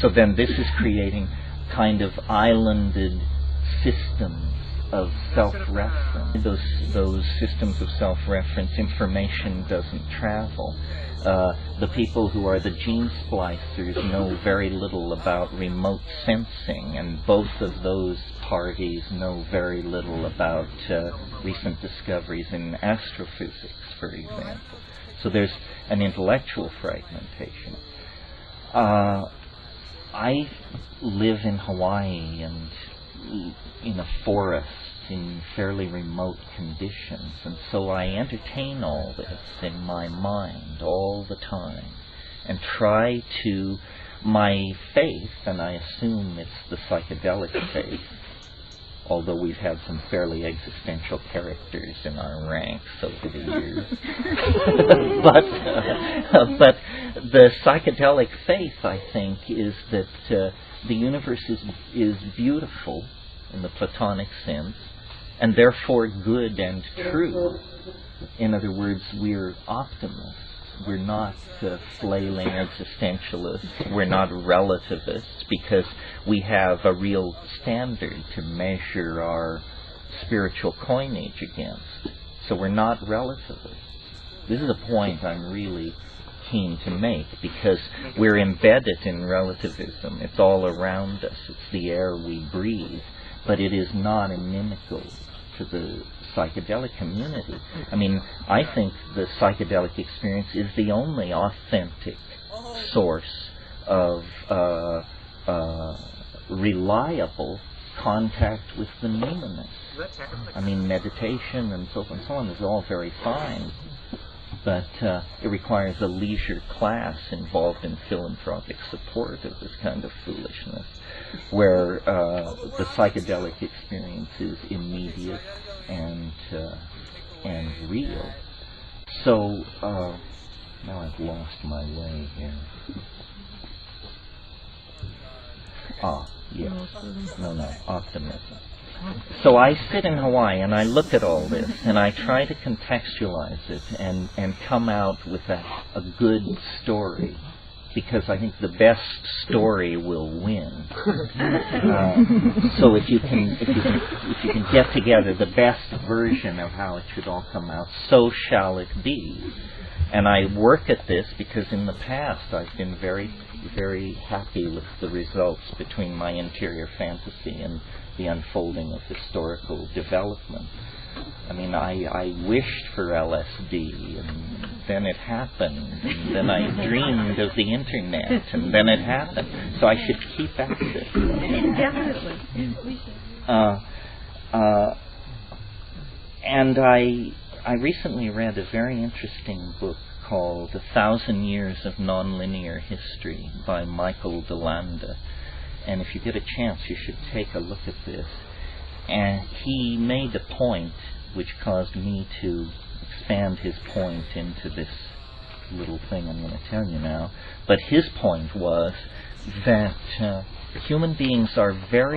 So then this is creating kind of islanded systems of self-reference. Those systems of self-reference, information doesn't travel. The people who are the gene splicers know very little about remote sensing, and both of those parties know very little about recent discoveries in astrophysics, for example. So there's an intellectual fragmentation. I live in Hawaii and in a forest in fairly remote conditions, and so I entertain all this in my mind all the time and try to, my faith, and I assume it's the psychedelic faith, although we've had some fairly existential characters in our ranks over the years. But the psychedelic faith, I think, is that the universe is beautiful in the Platonic sense, and therefore good and true. In other words, we're optimists. We're not flailing existentialists. We're not relativists, because we have a real standard to measure our spiritual coinage against. So we're not relativists. This is a point I'm really keen to make, because we're embedded in relativism. It's all around us. It's the air we breathe. But it is not inimical to the psychedelic community. I mean, I think the psychedelic experience is the only authentic source of reliable contact with the numinous. I mean, meditation and so on is all very fine, but it requires a leisure class involved in philanthropic support of this kind of foolishness, where the psychedelic experience is immediate and real. So now I've lost my way here. No, optimism. So I sit in Hawaii and I look at all this and I try to contextualize it and come out with a good story, because I think the best story will win. So if you can get together the best version of how it should all come out, so shall it be. And I work at this because in the past I've been very, very happy with the results between my interior fantasy and the unfolding of historical development. I mean, I wished for LSD, and then it happened, and then I dreamed of the internet, and then it happened. So I should keep at this. Definitely. And I recently read a very interesting book called 1,000 Years of Nonlinear History by Michael DeLanda. And if you get a chance, you should take a look at this. And he made a point which caused me to expand his point into this little thing I'm going to tell you now. But his point was that human beings are very